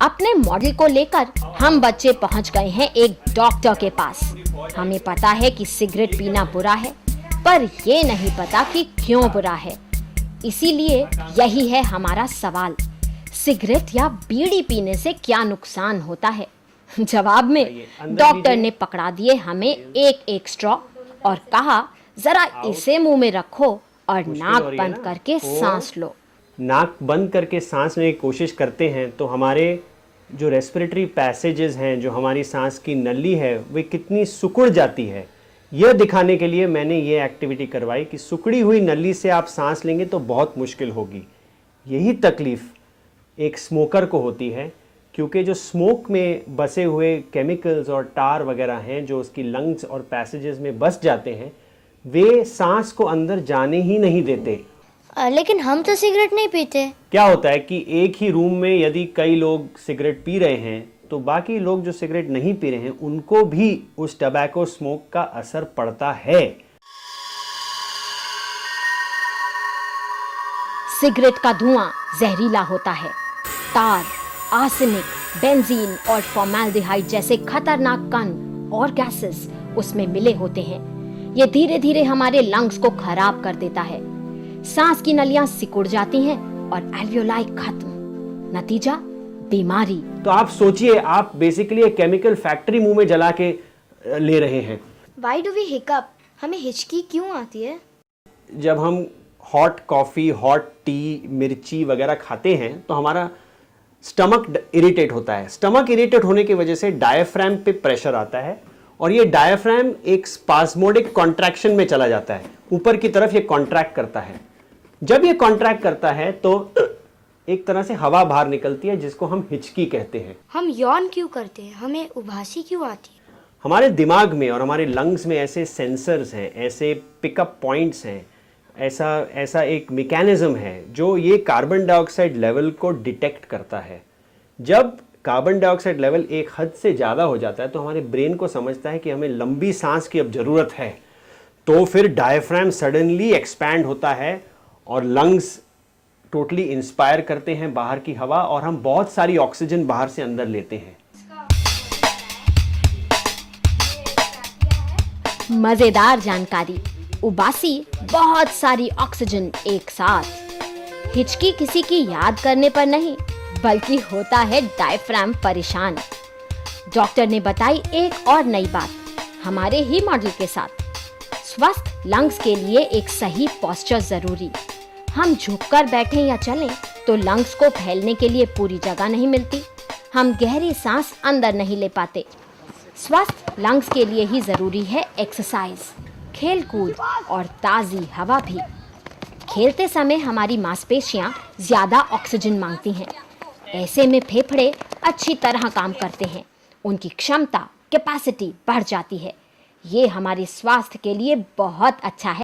अपने मॉडल को लेकर हम बच्चे पहुंच गए हैं एक डॉक्टर के पास। हमें पता है कि सिगरेट पीना बुरा है, पर ये नहीं पता कि क्यों बुरा है। इसीलिए यही है हमारा सवाल, सिगरेट या बीड़ी पीने से क्या नुकसान होता है। जवाब में डॉक्टर ने पकड़ा दिए हमें एक एक स्ट्रॉ और कहा, जरा इसे मुंह में रखो और नाक बंद करके सांस लो। नाक बंद करके सांस लेने की कोशिश करते हैं तो हमारे जो रेस्पिरेटरी पैसेजेस हैं, जो हमारी सांस की नली है, वे कितनी सिकुड़ जाती है। यह दिखाने के लिए मैंने ये एक्टिविटी करवाई कि सिकुड़ी हुई नली से आप सांस लेंगे तो बहुत मुश्किल होगी। यही तकलीफ़ एक स्मोकर को होती है, क्योंकि जो स्मोक में बसे हुए केमिकल्स और टार वगैरह हैं जो उसकी लंग्स और पैसेजेस में बस जाते हैं, वे सांस को अंदर जाने ही नहीं देते। लेकिन हम तो सिगरेट नहीं पीते। क्या होता है कि एक ही रूम में यदि कई लोग सिगरेट पी रहे हैं तो बाकी लोग जो सिगरेट नहीं पी रहे हैं उनको भी उस टबैको स्मोक का असर पड़ता है। सिगरेट का धुआं जहरीला होता है। तार, आर्सेनिक, बेंजीन और फॉर्मेल्डिहाइड जैसे खतरनाक कण और गैसेस उसमें मिले होते हैं। ये धीरे धीरे हमारे लंग्स को खराब कर देता है। सांस की नलियां सिकुड़ जाती हैं और एल्वियोलाई खत्म। नतीजा बीमारी। तो आप सोचिए, आप बेसिकली एक केमिकल फैक्ट्री मुंह में जला के ले रहे हैं। Why do we hiccup? हमें हिचकी क्यों आती है? जब हम हॉट कॉफ़ी, हॉट टी, मिर्ची वगैरह खाते हैं तो हमारा स्टमक इरिटेट होता है। स्टमक इरिटेट होने की वजह से डायफ्राम पे प्रेशर आता है और ये डायफ्राम एक स्पास्मोडिक कॉन्ट्रैक्शन में चला जाता है। ऊपर की तरफ ये कॉन्ट्रैक्ट करता है। जब ये कॉन्ट्रैक्ट करता है तो एक तरह से हवा बाहर निकलती है, जिसको हम हिचकी कहते हैं। हम यौन क्यों करते हैं? हमें उबासी क्यों आती है? हमारे दिमाग में और हमारे लंग्स में ऐसे सेंसर्स हैं, ऐसे पिकअप पॉइंट्स हैं, ऐसा एक मैकेनिज्म है जो ये कार्बन डाइऑक्साइड लेवल को डिटेक्ट करता है। जब कार्बन डाइऑक्साइड लेवल एक हद से ज़्यादा हो जाता है तो हमारे ब्रेन को समझता है कि हमें लंबी सांस की अब ज़रूरत है, तो फिर डायफ्राम सडनली एक्सपैंड होता है और लंग्स टोटली इंस्पायर करते हैं बाहर की हवा और हम बहुत सारी ऑक्सीजन बाहर से अंदर लेते हैं। मजेदार जानकारी, उबासी बहुत सारी ऑक्सीजन एक साथ। हिचकी किसी की याद करने पर नहीं, बल्कि होता है डायफ्राम परेशान। डॉक्टर ने बताई एक और नई बात हमारे ही मॉडल के साथ। स्वस्थ लंग्स के लिए एक सही पोस्चर जरूरी। हम झुककर बैठें या चलें तो लंग्स को फैलने के लिए पूरी जगह नहीं मिलती। हम गहरी सांस अंदर नहीं ले पाते। स्वस्थ लंग्स के लिए ही जरूरी है एक्सरसाइज, खेल कूद और ताज़ी हवा भी। खेलते समय हमारी मांसपेशियां ज्यादा ऑक्सीजन मांगती हैं। ऐसे में फेफड़े अच्छी तरह काम करते हैं, उनकी क्षमता, कैपेसिटी बढ़ जाती है। ये हमारे स्वास्थ्य के लिए बहुत अच्छा है।